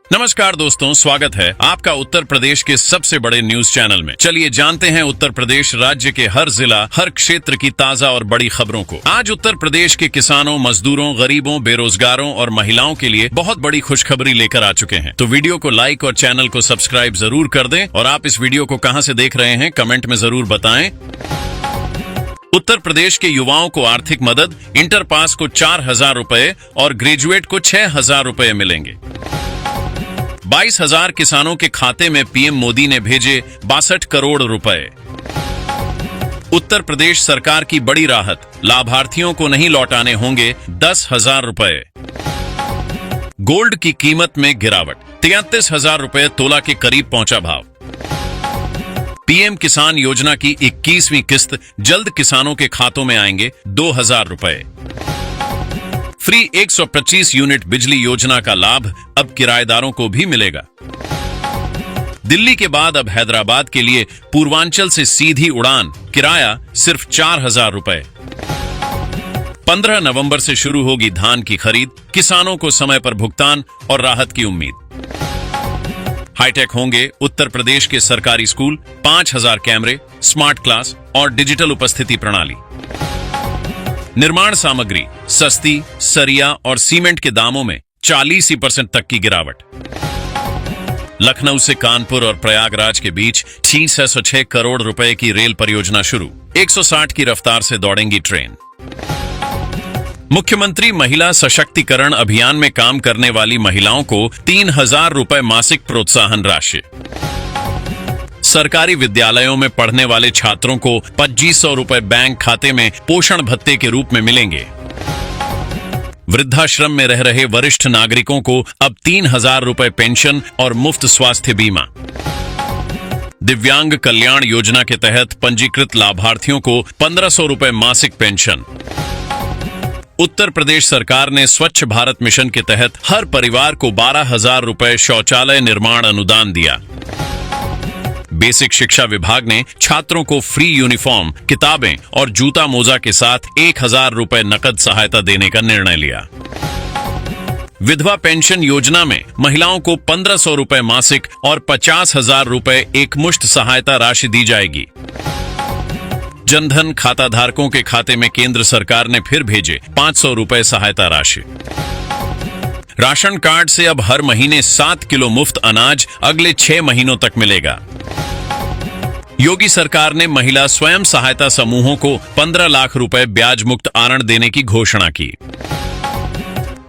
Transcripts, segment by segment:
नमस्कार दोस्तों, स्वागत है आपका उत्तर प्रदेश के सबसे बड़े न्यूज चैनल में। चलिए जानते हैं उत्तर प्रदेश राज्य के हर जिला, हर क्षेत्र की ताजा और बड़ी खबरों को। आज उत्तर प्रदेश के किसानों, मजदूरों, गरीबों, बेरोजगारों और महिलाओं के लिए बहुत बड़ी खुशखबरी लेकर आ चुके हैं। तो वीडियो को लाइक और चैनल को सब्सक्राइब जरूर कर दें। और आप इस वीडियो को कहां से देख रहे हैं, कमेंट में जरूर बताएं। उत्तर प्रदेश के युवाओं को आर्थिक मदद, इंटर पास को 4,000 रुपए और ग्रेजुएट को 6,000 रुपए मिलेंगे। 22,000 किसानों के खाते में पीएम मोदी ने भेजे 62 करोड़ रुपए। उत्तर प्रदेश सरकार की बड़ी राहत, लाभार्थियों को नहीं लौटाने होंगे 10,000 रुपए। गोल्ड की कीमत में गिरावट, 33,000 रुपए तोला के करीब पहुंचा भाव। पीएम किसान योजना की 21वीं किस्त जल्द किसानों के खातों में आएंगे 2,000 रुपए। फ्री 125 यूनिट बिजली योजना का लाभ अब किराएदारों को भी मिलेगा। दिल्ली के बाद अब हैदराबाद के लिए पूर्वांचल से सीधी उड़ान, किराया सिर्फ 4,000 रुपए। 15 नवंबर से शुरू होगी धान की खरीद, किसानों को समय पर भुगतान और राहत की उम्मीद। हाईटेक होंगे उत्तर प्रदेश के सरकारी स्कूल, 5,000 कैमरे, स्मार्ट क्लास और डिजिटल उपस्थिति प्रणाली। निर्माण सामग्री सस्ती, सरिया और सीमेंट के दामों में 40% तक की गिरावट। लखनऊ से कानपुर और प्रयागराज के बीच 606 करोड़ रुपए की रेल परियोजना शुरू, 160 की रफ्तार से दौड़ेंगी ट्रेन। मुख्यमंत्री महिला सशक्तिकरण अभियान में काम करने वाली महिलाओं को 3,000 रुपए मासिक प्रोत्साहन राशि। सरकारी विद्यालयों में पढ़ने वाले छात्रों को 2,500 रुपए बैंक खाते में पोषण भत्ते के रूप में मिलेंगे। वृद्धाश्रम में रह रहे वरिष्ठ नागरिकों को अब 3,000 रुपए पेंशन और मुफ्त स्वास्थ्य बीमा। दिव्यांग कल्याण योजना के तहत पंजीकृत लाभार्थियों को 1,500 रुपए मासिक पेंशन। उत्तर प्रदेश सरकार ने स्वच्छ भारत मिशन के तहत हर परिवार को 12,000 रुपए शौचालय निर्माण अनुदान दिया। बेसिक शिक्षा विभाग ने छात्रों को फ्री यूनिफॉर्म, किताबें और जूता मोजा के साथ 1,000 रुपए नकद सहायता देने का निर्णय लिया। विधवा पेंशन योजना में महिलाओं को 1,500 रुपए मासिक और 50,000 रुपए एकमुश्त सहायता राशि दी जाएगी। जनधन खाता धारकों के खाते में केंद्र सरकार ने फिर भेजे 500 रुपए सहायता राशि। राशन कार्ड से अब हर महीने 7 किलो मुफ्त अनाज अगले 6 महीनों तक मिलेगा। योगी सरकार ने महिला स्वयं सहायता समूहों को 15 लाख रुपए ब्याज मुक्त आरण देने की घोषणा की।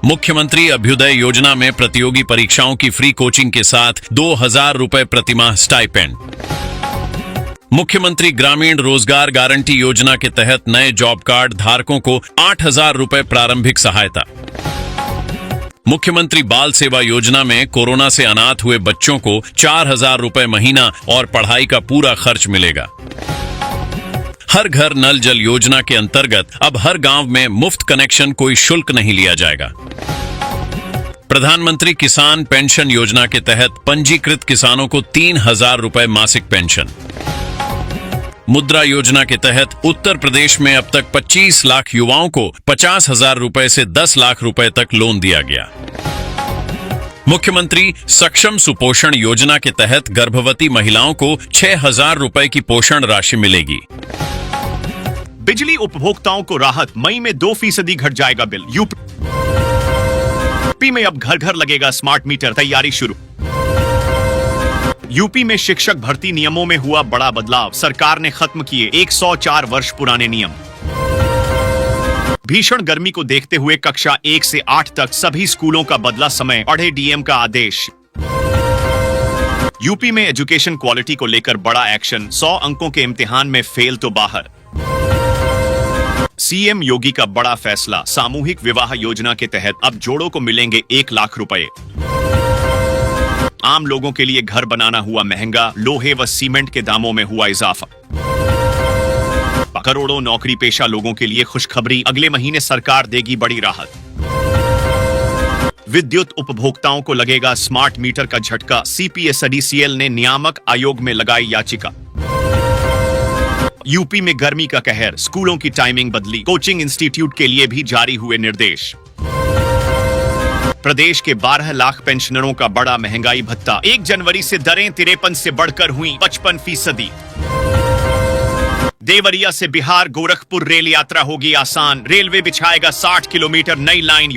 मुख्यमंत्री अभ्युदय योजना में प्रतियोगी परीक्षाओं की फ्री कोचिंग के साथ 2,000 रुपए प्रतिमाह स्टाइपेंड। मुख्यमंत्री ग्रामीण रोजगार गारंटी योजना के तहत नए जॉब कार्ड धारकों को 8,000 रुपए प्रारंभिक सहायता। मुख्यमंत्री बाल सेवा योजना में कोरोना से अनाथ हुए बच्चों को 4,000 रुपए महीना और पढ़ाई का पूरा खर्च मिलेगा। हर घर नल जल योजना के अंतर्गत अब हर गांव में मुफ्त कनेक्शन, कोई शुल्क नहीं लिया जाएगा। प्रधानमंत्री किसान पेंशन योजना के तहत पंजीकृत किसानों को 3,000 रुपए मासिक पेंशन। मुद्रा योजना के तहत उत्तर प्रदेश में अब तक 25 लाख युवाओं को 50,000 रुपए से 10 लाख रुपए तक लोन दिया गया। मुख्यमंत्री सक्षम सुपोषण योजना के तहत गर्भवती महिलाओं को 6,000 रुपए की पोषण राशि मिलेगी। बिजली उपभोक्ताओं को राहत, मई में 2% घट जाएगा बिल। यूपी में अब घर घर लगेगा स्मार्ट मीटर, तैयारी शुरू। यूपी में शिक्षक भर्ती नियमों में हुआ बड़ा बदलाव, सरकार ने खत्म किए 104 वर्ष पुराने नियम। भीषण गर्मी को देखते हुए कक्षा 1 से 8 तक सभी स्कूलों का बदला समय, पढ़े डीएम का आदेश। यूपी में एजुकेशन क्वालिटी को लेकर बड़ा एक्शन, 100 अंकों के इम्तिहान में फेल तो बाहर। सीएम योगी का बड़ा फैसला, सामूहिक विवाह योजना के तहत अब जोड़ों को मिलेंगे 1 लाख रुपए। आम लोगों के लिए घर बनाना हुआ महंगा, लोहे व सीमेंट के दामों में हुआ इजाफा। करोड़ों नौकरी पेशा लोगों के लिए खुशखबरी, अगले महीने सरकार देगी बड़ी राहत। विद्युत उपभोक्ताओं को लगेगा स्मार्ट मीटर का झटका, सीपीएससीएल ने नियामक आयोग में लगाई याचिका। यूपी में गर्मी का कहर, स्कूलों की टाइमिंग बदली, कोचिंग इंस्टीट्यूट के लिए भी जारी हुए निर्देश। प्रदेश के 12 लाख पेंशनरों का बड़ा महंगाई भत्ता। 1 जनवरी से दरें 53 से बढ़कर हुई 55%। देवरिया से बिहार गोरखपुर रेल यात्रा होगी आसान, रेलवे बिछाएगा 60 किलोमीटर नई लाइन।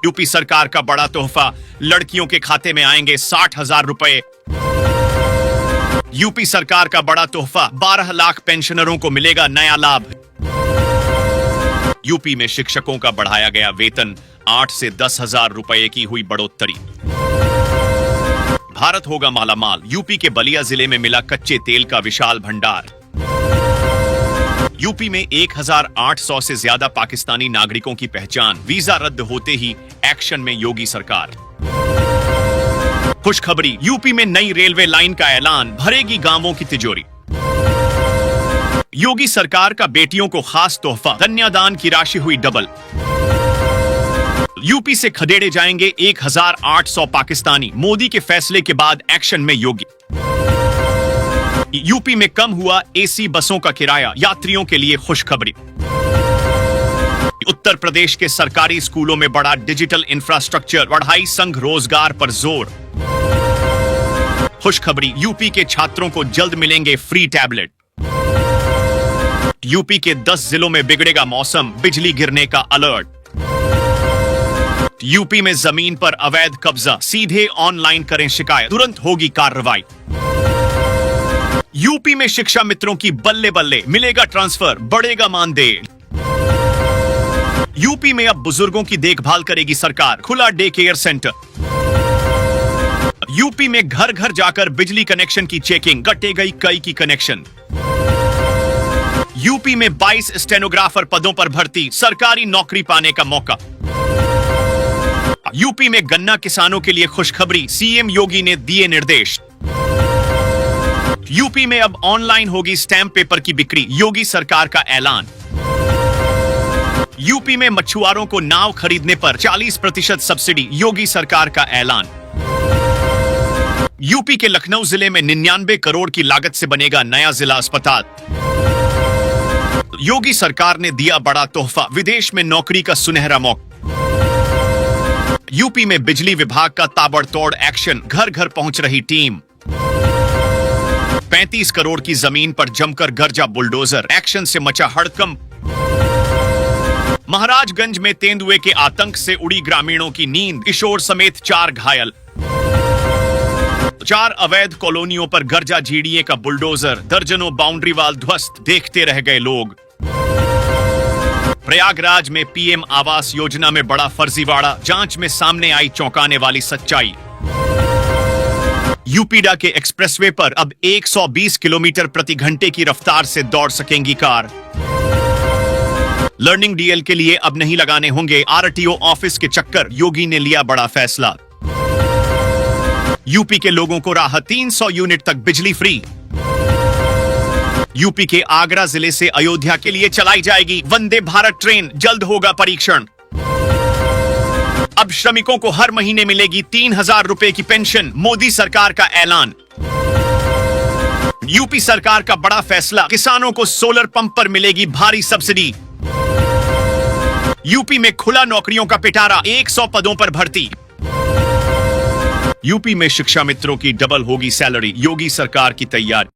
यूपी सरकार का बड़ा तोहफा, लड़कियों के खाते में आएंगे 60,000 रुपए। यूपी सरकार का बड़ा तोहफा, 12 लाख पेंशनरों को मिलेगा नया लाभ। यूपी में शिक्षकों का बढ़ाया गया वेतन, 8 से 10,000 रुपए की हुई बढ़ोतरी। भारत होगा मालामाल, यूपी के बलिया जिले में मिला कच्चे तेल का विशाल भंडार। यूपी में 1,800 से ज्यादा पाकिस्तानी नागरिकों की पहचान, वीजा रद्द होते ही एक्शन में योगी सरकार। खुशखबरी, यूपी में नई रेलवे लाइन का ऐलान, भरेगी गांवों की तिजोरी। योगी सरकार का बेटियों को खास तोहफा, कन्यादान की राशि हुई डबल। यूपी से खदेड़े जाएंगे 1,800 पाकिस्तानी, मोदी के फैसले के बाद एक्शन में योगी। यूपी में कम हुआ एसी बसों का किराया, यात्रियों के लिए खुशखबरी। उत्तर प्रदेश के सरकारी स्कूलों में बड़ा डिजिटल इंफ्रास्ट्रक्चर, पढ़ाई संघ रोजगार पर जोर। खुशखबरी, यूपी के छात्रों को जल्द मिलेंगे फ्री टैबलेट। यूपी के 10 जिलों में बिगड़ेगा मौसम, बिजली गिरने का अलर्ट। यूपी में जमीन पर अवैध कब्जा, सीधे ऑनलाइन करें शिकायत, तुरंत होगी कार्रवाई। यूपी में शिक्षा मित्रों की बल्ले बल्ले, मिलेगा ट्रांसफर, बढ़ेगा मानदेय। यूपी में अब बुजुर्गों की देखभाल करेगी सरकार, खुला डे केयर सेंटर। यूपी में घर घर जाकर बिजली कनेक्शन की चेकिंग, कटे गई कई की कनेक्शन। यूपी में 22 स्टेनोग्राफर पदों पर भर्ती, सरकारी नौकरी पाने का मौका। यूपी में गन्ना किसानों के लिए खुशखबरी, सीएम योगी ने दिए निर्देश। यूपी में अब ऑनलाइन होगी स्टैंप पेपर की बिक्री, योगी सरकार का ऐलान। यूपी में मछुआरों को नाव खरीदने पर 40% सब्सिडी, योगी सरकार का ऐलान। यूपी के लखनऊ जिले में 99 करोड़ की लागत से बनेगा नया जिला अस्पताल। योगी सरकार ने दिया बड़ा तोहफा, विदेश में नौकरी का सुनहरा मौका। यूपी में बिजली विभाग का ताबड़तोड़ एक्शन, घर घर पहुंच रही टीम। 35 करोड़ की जमीन पर जमकर गरजा बुलडोजर, एक्शन से मचा हड़कंप। महाराजगंज में तेंदुए के आतंक से उड़ी ग्रामीणों की नींद, किशोर समेत 4 घायल। 4 अवैध कॉलोनियों पर गरजा जीडीए का बुलडोजर, दर्जनों बाउंड्री वाल ध्वस्त, देखते रह गए लोग। प्रयागराज में पीएम आवास योजना में बड़ा फर्जीवाड़ा, जांच में सामने आई चौंकाने वाली सच्चाई। यूपीडा के एक्सप्रेसवे पर अब 120 किलोमीटर प्रति घंटे की रफ्तार से दौड़ सकेंगी कार। लर्निंग डीएल के लिए अब नहीं लगाने होंगे आरटीओ ऑफिस के चक्कर, योगी ने लिया बड़ा फैसला। यूपी के लोगों को राहत, 300 यूनिट तक बिजली फ्री। यूपी के आगरा जिले से अयोध्या के लिए चलाई जाएगी वंदे भारत ट्रेन, जल्द होगा परीक्षण। अब श्रमिकों को हर महीने मिलेगी 3,000 रुपए की पेंशन, मोदी सरकार का ऐलान। यूपी सरकार का बड़ा फैसला, किसानों को सोलर पंप पर मिलेगी भारी सब्सिडी। यूपी में खुला नौकरियों का पिटारा, 100 पदों पर भर्ती। यूपी में शिक्षा मित्रों की डबल होगी सैलरी, योगी सरकार की तैयारी।